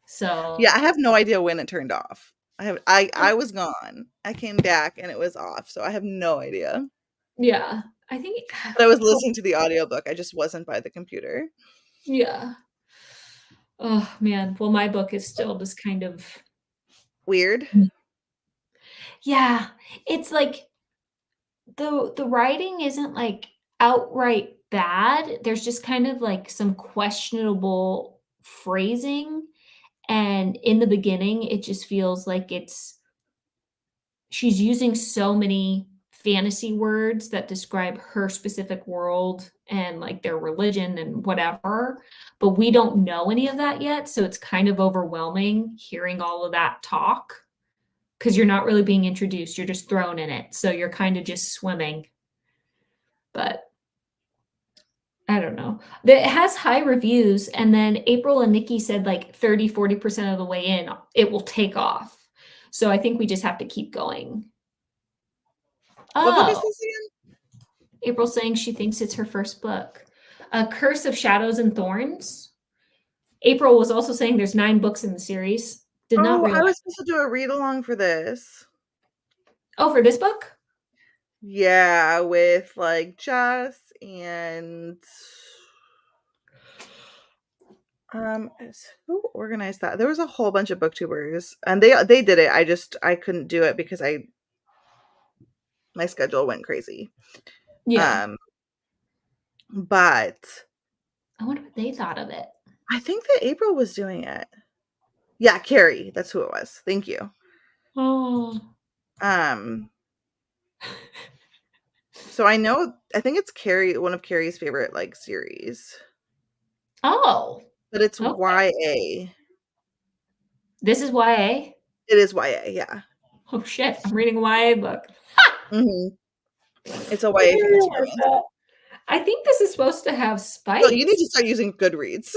So Yeah, I have no idea when it turned off. I was gone. I came back and it was off, so I have no idea. yeah, I think But I was listening to the audiobook. I just wasn't by the computer. yeah. Oh man, well my book is still just kind of Weird. yeah, it's like the writing isn't like outright bad. There's just kind of like some questionable phrasing, and in the beginning it just feels like she's using so many fantasy words that describe her specific world and like their religion and whatever, but we don't know any of that yet, so it's kind of overwhelming hearing all of that talk because you're not really being introduced, you're just thrown in it, so you're kind of just swimming. But I don't know. It has high reviews, and then April and Nikki said like 30-40% of the way in, it will take off. So I think we just have to keep going. What book is Oh, this again? April saying she thinks it's her first book. A Curse of Shadows and Thorns. April was also saying there's 9 books in the series. Did not Oh, I realize. was supposed to do a read along for this. Oh, for this book? Yeah, with like Jess and who organized that? There was a whole bunch of booktubers and they did it. I couldn't do it because my schedule went crazy. Yeah. But I wonder what they thought of it. I think that April was doing it. Yeah, Carrie, that's who it was. Thank you. Oh. So I think it's one of Carrie's favorite like series. Oh. But it's Okay. YA. This is YA? It is YA, yeah. Oh shit, I'm reading a YA book. Mm-hmm. It's a I YA didn't fantasy realize romance. that. I think this is supposed to have spikes. So you need to start using Goodreads.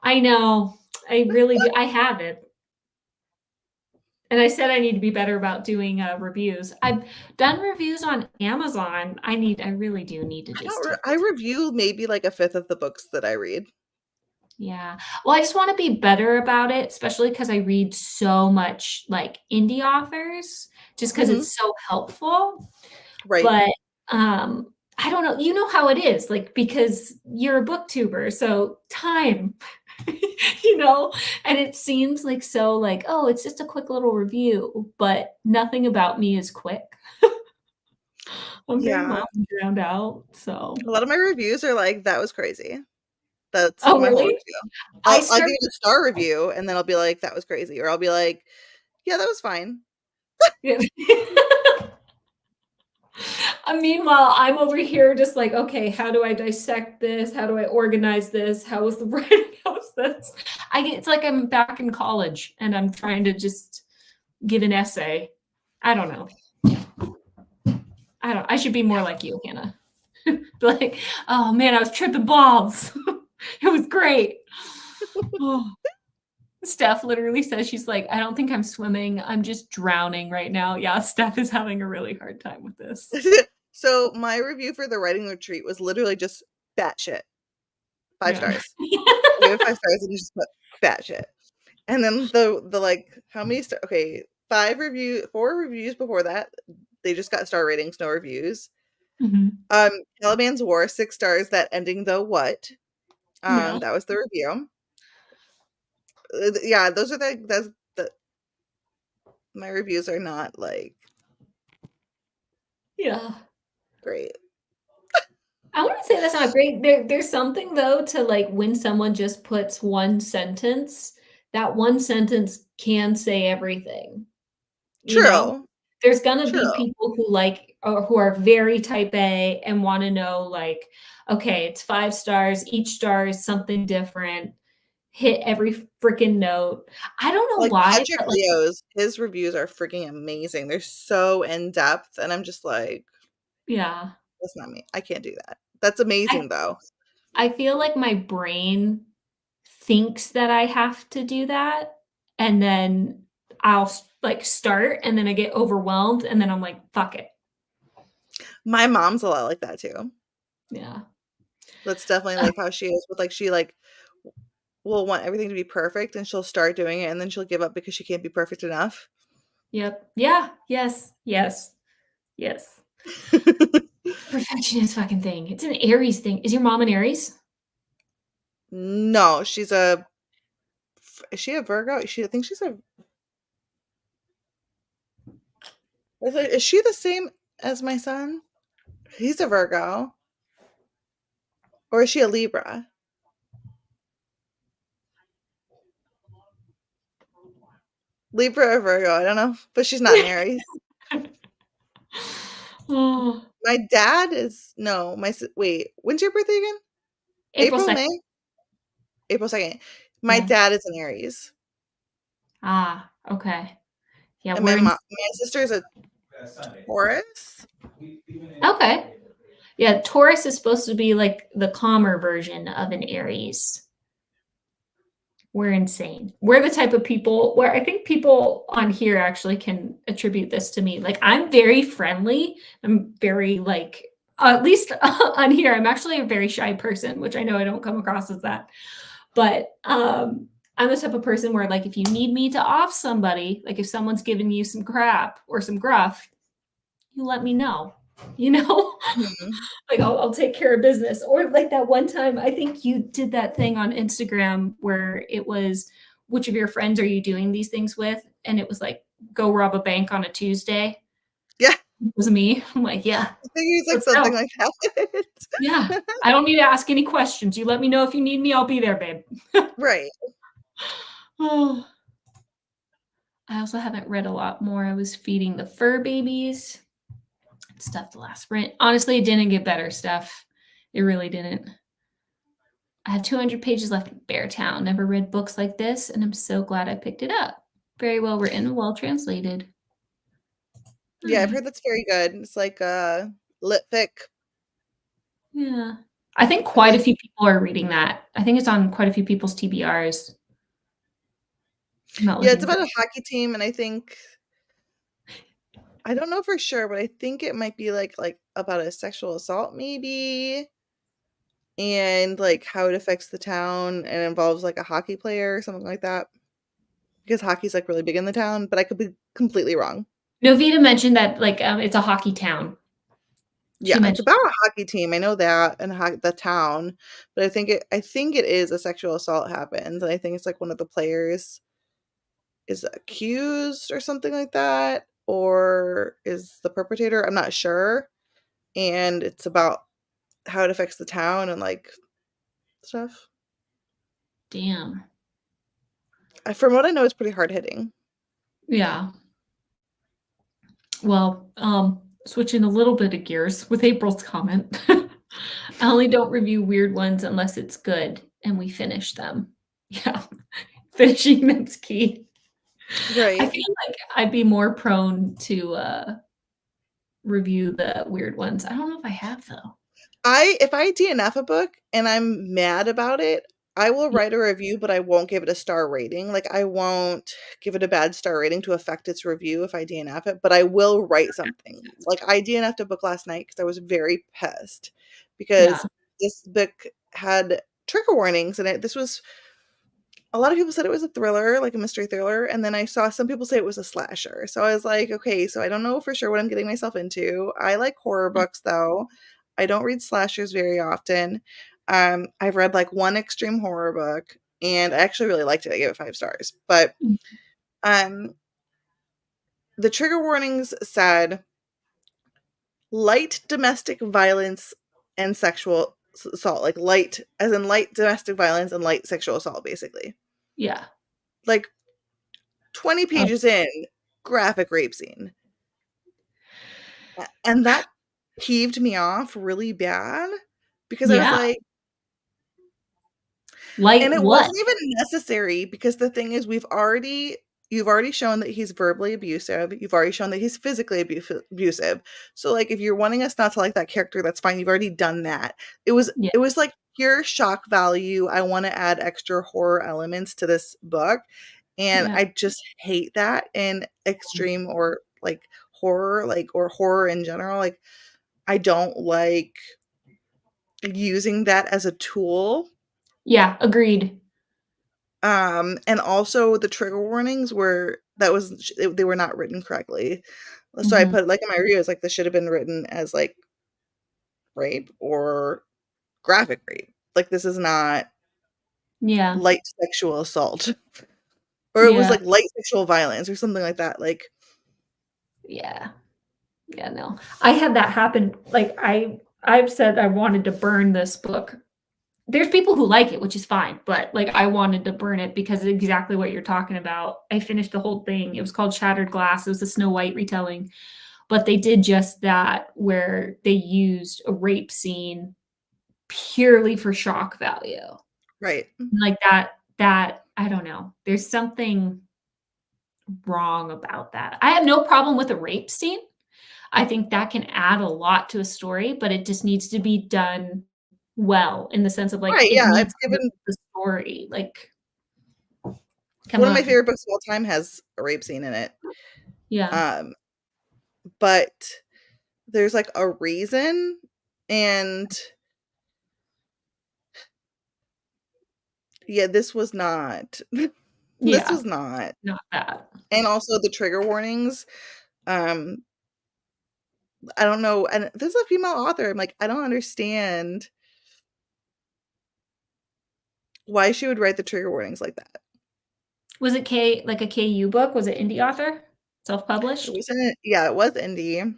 I know. I really do. I have it. And I said I need to be better about doing reviews. I've done reviews on Amazon. I really do need to just I review maybe like a fifth of the books that I read. yeah. Well, I just want to be better about it, especially because I read so much like indie authors, just because it's so helpful. Right. But I don't know. You know how it is, like because you're a booktuber, so time, and it seems like so like, oh, it's just a quick little review, but nothing about me is quick. I'm very long and drowned out. So a lot of my reviews are like, that was crazy. That's oh my whole really? review. I'll give it a star review and then I'll be like, that was crazy. Or I'll be like, yeah, that was fine. Yeah. Meanwhile, I'm over here just like, okay, how do I dissect this? How do I organize this? How is the writing? How is this? It's like I'm back in college and I'm trying to just give an essay. I don't know. I should be more like you, Hannah. Like, oh man, I was tripping balls. It was great. Oh. Steph literally says she's like, I don't think I'm swimming. I'm just drowning right now. Yeah, Steph is having a really hard time with this. So my review for the writing retreat was literally just batshit. 5 stars. I gave it 5 stars and you just put batshit. And then the like how many stars? Okay, 4 reviews before that. They just got star ratings, no reviews. Mhm. Caliban's War, 6 stars. That ending though, what? Yeah. That was the review. Yeah, those are the my reviews are not like Yeah. great. I wouldn't say that's not great. There's something though to like when someone just puts one sentence, that one sentence can say everything. You know? True. There's gonna True. be people who like or who are very type A and wanna know like, okay, it's 5 stars, each star is something different, hit every freaking note. I don't know Like why, Patrick but like Leo's, his reviews are freaking amazing. They're so in depth, and I'm just like, yeah. that's not me. I can't do that. That's I amazing though. I feel like my brain thinks that I have to do that, and then I'll like start, and then I get overwhelmed, and then I'm like, "Fuck it." My mom's a lot like that too. Yeah. That's definitely like how she is with like she like will want everything to be perfect and she'll start doing it and then she'll give up because she can't be perfect enough. Yep. Yeah. Yes. Yes. Yes. Perfectionist fucking thing. It's an Aries thing. Is your mom an Aries? No, she's is she a Virgo? I think she's a is she the same as my son? He's a Virgo. Or is she a Libra? Libra or Virgo, I don't know, but she's not an Aries. Oh, My dad is no, wait, when's your birthday again? April April, 2nd. May? April 2nd. My Yeah. dad is an Aries. Ah, okay. Yeah, And we're in my sister is a Taurus. okay. Yeah, Taurus is supposed to be like the calmer version of an Aries. We're insane. We're the type of people where I think people on here actually can attribute this to me. Like I'm very friendly. I'm very like at least on here I'm actually a very shy person, which I know I don't come across as that. But I'm the type of person where like if you need me to off somebody, like if someone's giving you some crap or some gruff, you let me know. You know? Mhm. Like I'll take care of business. Or like that one time, I think you did that thing on Instagram where it was, which of your friends are you doing these things with? And it was like, go rob a bank on a Tuesday. Yeah, It was me. I'm like, yeah, I think he's like let's something go. like that. Yeah. I don't need to ask any questions. You let me know if you need me. I'll be there, babe. Right. Oh, I also haven't read a lot more. I was feeding the fur babies. Stuff the last sprint. Honestly, it didn't get better stuff. It really didn't. I have 200 pages left in Beartown. Never read books like this, and I'm so glad I picked it up. Very well written and well translated. Yeah, I've Alright. heard that's very good. It's like lit fic. Yeah. I think I quite a like few people are reading that. I think it's on quite a few people's TBRs. I'm not yeah, it's looking for about a hockey team and I think I don't know for sure, but I think it might be like about a sexual assault maybe and like how it affects the town and involves like a hockey player or something like that. Because hockey's like really big in the town, but I could be completely wrong. Novita mentioned that like it's a hockey town. She Yeah, it's mentioned about a hockey team. I know that and the town, but I think it is a sexual assault happens, and I think it's like one of the players is accused or something like that, or is the perpetrator. I'm not sure, and it's about how it affects the town and like stuff. damn. From what I know, it's pretty hard hitting. Yeah. Well, switching a little bit of gears with April's comment. I only don't review weird ones unless it's good and we finish them. Yeah. Finishing them's key. I Right. feel like I'd be more prone to review the weird ones. I don't know if I have though. If I DNF a book and I'm mad about it, I will Yeah. write a review, but I won't give it a star rating. Like I won't give it a bad star rating to affect its review if I DNF it, but I will write something. Like I DNF'd a book last night because I was very pissed because Yeah. this book had trigger warnings in it. This was a lot of people said it was a thriller, like a mystery thriller, and then I saw some people say it was a slasher. So I was like, okay, so I don't know for sure what I'm getting myself into. I like horror books though. I don't read slashers very often. I've read like one extreme horror book, and I actually really liked it. I gave it 5 stars. But um, the trigger warnings said light domestic violence and sexual assault, like light as in light domestic violence and light sexual assault, basically. Yeah. Like 20 pages in, graphic rape scene. And that peeved me off really bad because I was Yeah. like, Like and it what? wasn't even necessary because the thing is you've already shown that he's verbally abusive. You've already shown that he's physically abusive. So like if you're wanting us not to like that character, that's fine. You've already done that. It was like pure shock value. I want to add extra horror elements to this book. And Yeah. I just hate that in extreme or like horror, like or horror in general. Like I don't like using that as a tool. Yeah, agreed. And also the trigger warnings they were not written correctly. So I Mhm. put like in my reviews, like this should have been written as like rape or graphic rape. Like this is not Yeah. light sexual assault. Or it was Yeah. like light sexual violence or something like that. Like Yeah. Yeah, no. I had that happen. Like I've said I wanted to burn this book. There's people who like it, which is fine, but like I wanted to burn it because of exactly what you're talking about. I finished the whole thing. It was called Shattered Glass. It was a Snow White retelling, but they did just that where they used a rape scene purely for shock value. right. Like that I don't know. There's something wrong about that. I have no problem with a rape scene. I think that can add a lot to a story, but it just needs to be done well in the sense of like Right, it yeah. needs It's to move given the story. Like, come one of my on. favorite books of all time has a rape scene in it. Yeah. But there's like a reason, and yeah, this was not. This Yeah. was not. Not that. And also the trigger warnings. Um, I don't know. And this is a female author. I'm like, I don't understand why she would write the trigger warnings like that. Was it like a KU book? Was it indie author? It Self-published? wasn't. Yeah, it was indie.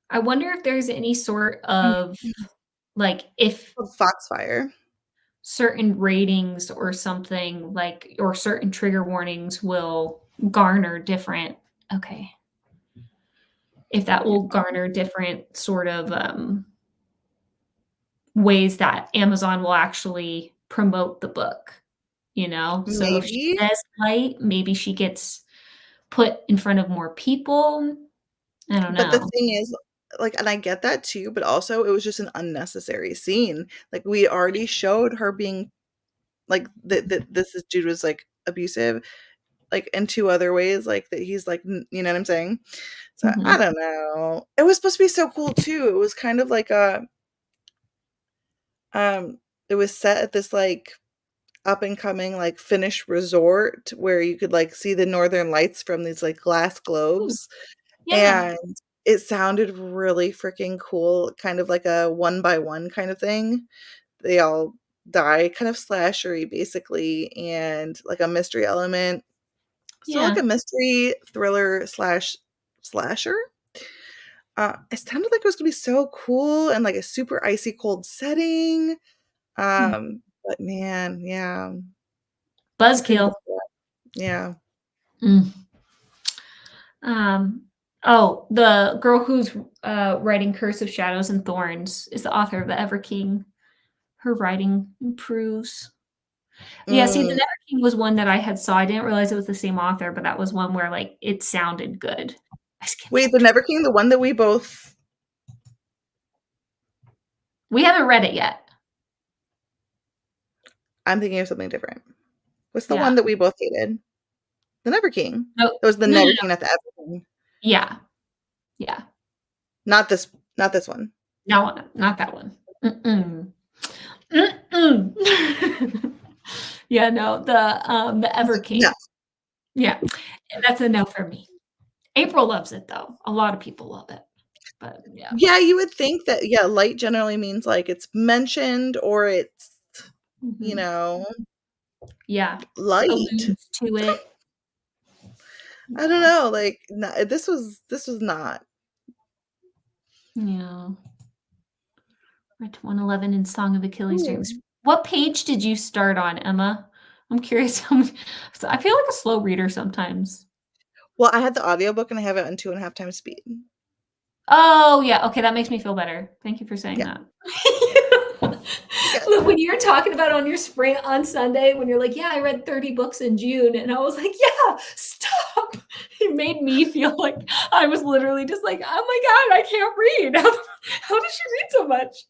I wonder if there's any sort of like if Called Foxfire. certain ratings or something like or certain trigger warnings will garner different okay. If that will garner different sort of ways that Amazon will actually promote the book, you know? So if she Maybe. says light, maybe she gets put in front of more people. I don't But the know. thing is, like, and I get that too, but also it was just an unnecessary scene. Like we already showed her being like that this is dude was like abusive, like in 2 other ways, like that he's like you know what I'm saying? So I Mhm. don't know. It was supposed to be so cool too. It was kind of like a it was set at this like up and coming like Finnish resort where you could like see the northern lights from these like glass Ooh, globes. yeah. And it sounded really freaking cool, kind of like a one by one kind of thing. They all die, kind of slashery basically, and like a mystery element. So like Yeah. a mystery thriller slash slasher. It sounded like it was gonna be so cool and like a super icy cold setting. Mm. But man, yeah, I couldn't Buzzkill. get that. Yeah. Mm. Oh, the girl who's writing Curse of Shadows and Thorns is the author of the Ever King. Her writing improves. Yeah, see, the Mm. Never King was one that I had saw. I didn't realize it was the same author, but that was one where like it sounded good. I skipped Wait, the chapter. Never King, the one that we both We haven't read it yet. I'm thinking of something different. What's the Yeah. one that we both hated? The Never King. No, It was the no, no, Never no. King, not the Ever King. Yeah. Yeah. Not this one. No, not that one. Mm-mm. Mm-mm. Yeah, no, the Ever King. No. Yeah, that's a no for me. April loves it though. A lot of people love it, but yeah. Yeah, you would think that, yeah, light generally means like it's mentioned or it's, you Mhm. know, Yeah, light. alludes to it. I don't Yeah. know, like this was not. Yeah. Read 111 in Song of Achilles during Ooh. what page did you start on, Emma? I'm curious how many so I feel like a slow reader sometimes. Well, I had the audiobook and I have it on 2.5 times speed. Oh, yeah, okay, that makes me feel better. Thank you for saying Yeah. that. Yes. Look, when you were talking about on your spring on Sunday, when you're like, "Yeah, I read 30 books in June," and I was like, "Yeah, stop." It made me feel like I was literally just like, "Oh my god, I can't read. How does she read so much?"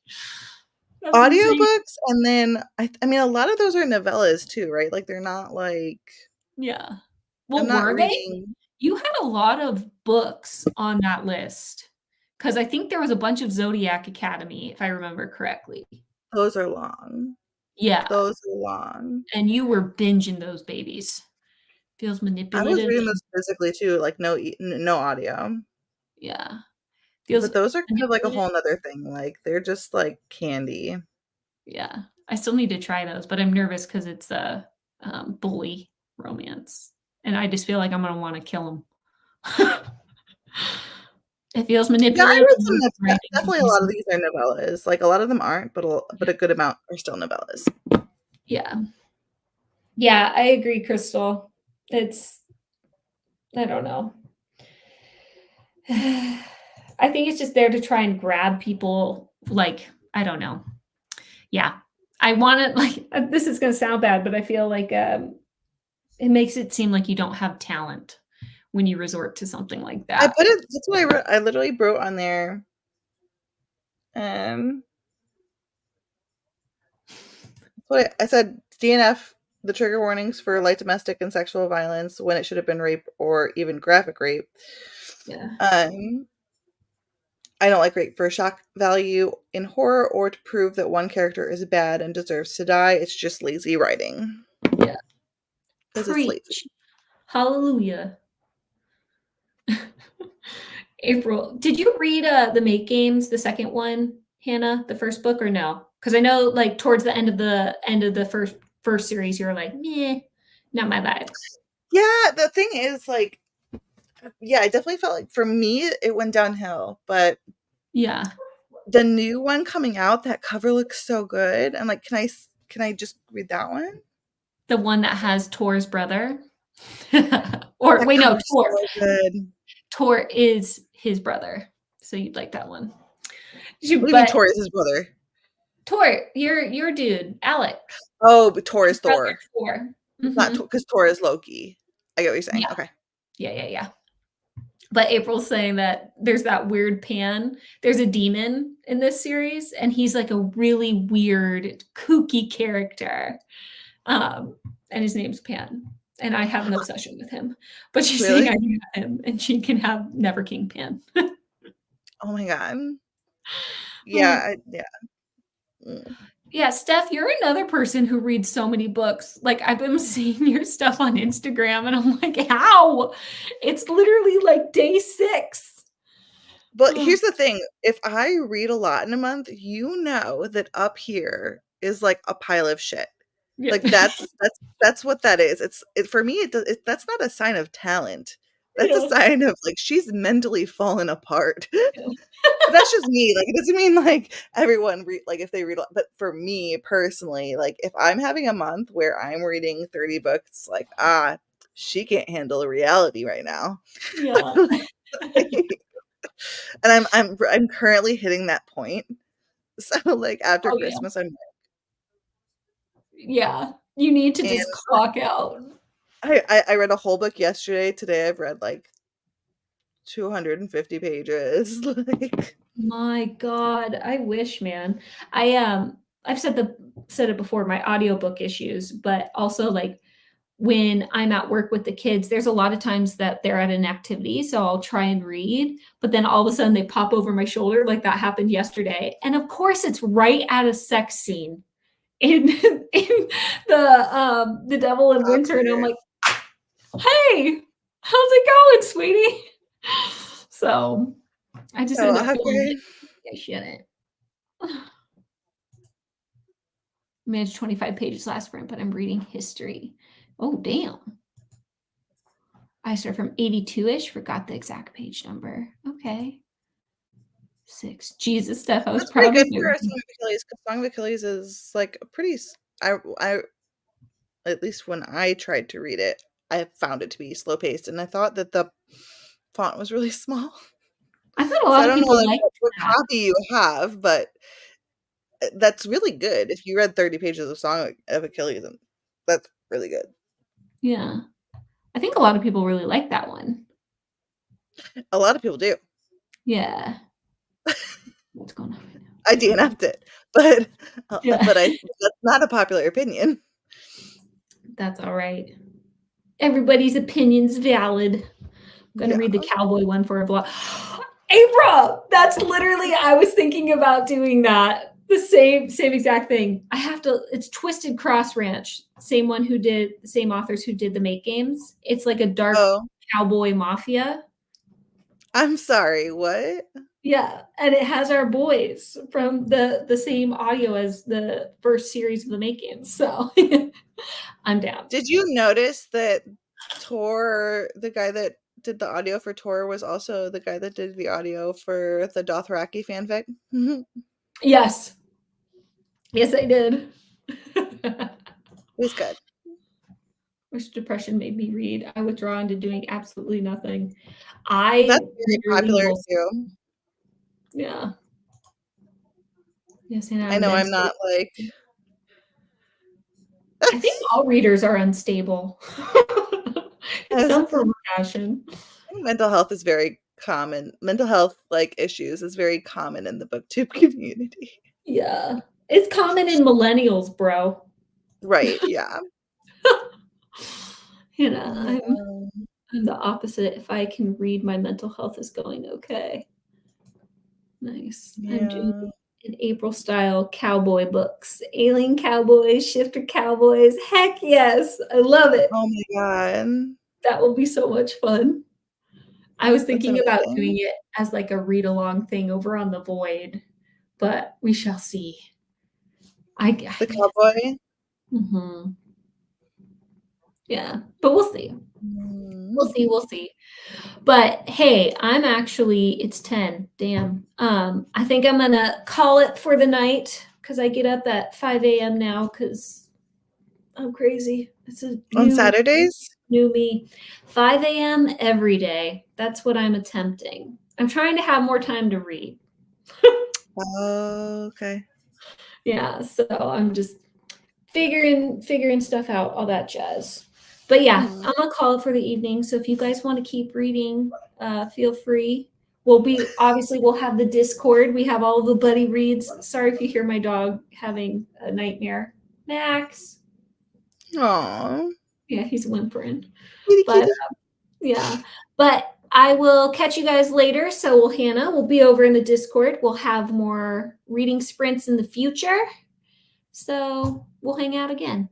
That's insane. Audiobooks, and then I mean, a lot of those are novellas too, right? Like, they're not like Yeah. I'm Well, not were they? reading You had a lot of books on that list, because I think there was a bunch of Zodiac Academy, if I remember correctly. those are long. Yeah, Those are long. and you were binging those babies. Feels I was manipulative reading and those physically too, like, no audio. yeah. Feels But those are kind of like a manipulative. whole 'nother thing, like, they're just like candy. Yeah. I still need to try those, but I'm nervous because it's a, bully romance, and I just feel like I'm gonna wanna kill him. It feels Yeah, I manipulative read some and writing definitely a lot of confusing. these are novellas, like, a lot of them aren't, but a good amount are still novellas. Yeah. Yeah, I agree, Crystal. It's I don't know. I think it's just there to try and grab people, like, I don't know. Yeah. I wanna like, this is gonna sound bad, but I feel like, it makes it seem like you don't have talent when you resort to something like I that. put it that's what I wrote I literally wrote on there, um, what I said, "DNF, the trigger warnings for light domestic and sexual violence when it should have been rape or even graphic rape." Yeah. Um, I don't like rape for shock value in horror or to prove that one character is bad and deserves to die. It's just lazy writing. Yeah. 'Cause it's lazy. Preach. Hallelujah. April, did you read, The Make Games, the second one, Hannah, the first book, or no? Because I know, like, towards the end of the first series, you were like, "Meh, not my vibe." Yeah, the thing is, like, yeah, I definitely felt like for me, it went downhill, but Yeah. the new one coming out, that cover looks so good. I'm like, can I just read that one? The one that has Tor's brother? Or That wait, no, cover's so good. Tor is his brother, so you'd like that one. What do you mean But Thor is his brother? Tor, your dude, Alec, Oh, but Thor his is brother, Thor. Tor. Not Mhm. because Thor is Loki. I get what you're saying. Yeah. Okay. Yeah. But April's saying that there's that weird Pan. There's a demon in this series, and he's like a really weird, kooky character. Um, and his name's Pan. And I have an obsession with him. But she's saying Really? I can have him, and she can have Never King Pan. Oh my god. Oh. Yeah. Mm. Yeah, Steph, you're another person who reads so many books. Like, I've been seeing your stuff on Instagram, and I'm like, how? It's literally like day 6. But here's the thing, if I read a lot in a month, you know that up here is like a pile of shit. Yeah. Like that's what that is. For me that's not a sign of talent. That's a Yeah. sign of like she's mentally fallen apart. But that's just me. Like it doesn't mean like everyone read like if they read a lot. But for me personally, like if I'm having a month where I'm reading 30 books, like she can't handle reality right now. Yeah. And I'm currently hitting that point. So like after Oh, yeah. Christmas, I'm Yeah. You need to and just clock out. I read a whole book yesterday. Today I've read like 250 pages. Like My God, I wish, man. I've said it before, my audiobook issues, but also like when I'm at work with the kids, there's a lot of times that they're at an activity, so I'll try and read, but then all of a sudden they pop over my shoulder, like that happened yesterday. And of course, it's right at a sex scene. in the Devil in Winter, and I'm like, hey, how's it going, sweetie? So I just So end up feeling awkward. like I shouldn't. Managed 25 pages last sprint, but I'm reading history. Oh, damn. I started from 82-ish, forgot the exact page number. Okay. 6. Jesus, Steph, I was That's pretty proud of good you. for Song of Achilles, because Song of Achilles is like a pretty. I at least when I tried to read it, I found it to be slow paced, and I thought that the font was really small. I thought a So lot I of don't know people like like what that. copy you have, but that's really good. If you read 30 pages of Song of Achilles, that's really good. Yeah. I think a lot of people really like that one. A lot of people do. Yeah. What's going on right now? I DNF'd it, but Yeah. that's not a popular opinion. That's all right. Everybody's opinion's valid. I'm gonna read the cowboy one for a vlog. April, that's literally, I was thinking about doing that. The same exact thing. I have to, it's Twisted Cross Ranch. Same authors who did the Make Games. It's like a dark cowboy mafia. I'm sorry, what? Yeah, and it has our boys from the same audio as the first series of the Make Games. So I'm down. Did you notice that Tor, the guy that did the audio for Tor, was also the guy that did the audio for the Dothraki fanfic? Yes. Yes, I did. It was good. Wish depression made me read. I withdraw into doing absolutely nothing. That's very popular too. Yeah. Yes, and I know I'm not like. I think all readers are unstable. In some form or fashion. Mental health is very common. Mental health like issues is very common in the booktube community. Yeah. It's common in millennials, bro. Right, yeah. You know, I'm the opposite. If I can read, my mental health is going okay. Nice. Yeah. I'm doing an April style cowboy books. Alien cowboys, shifter cowboys. Heck yes. I love it. Oh my god. That will be so much fun. I was thinking about amazing. doing it as like a read along thing over on the Void, but we shall see. The cowboy? Mm-hmm. Yeah, but we'll see. We'll see. But hey, it's 10. Damn. I think I'm gonna call it for the night because I get up at 5 a.m. now because I'm crazy. It's on Saturdays? New me. 5 a.m. every day. That's what I'm attempting. I'm trying to have more time to read. Oh, okay. Yeah, so I'm just figuring stuff out, all that jazz. But yeah, I'm gonna call it for the evening. So if you guys want to keep reading, feel free. We'll have the Discord. We have all the buddy reads. Sorry if you hear my dog having a nightmare. Max. Aww. Yeah, he's whimpering. Kitty, But kitty. yeah. But I will catch you guys later. So Hannah will be over in the Discord. We'll have more reading sprints in the future. So we'll hang out again.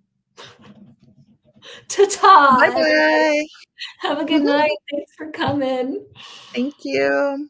Ta-ta! Bye-bye. Have a good night. Thanks for coming. Thank you.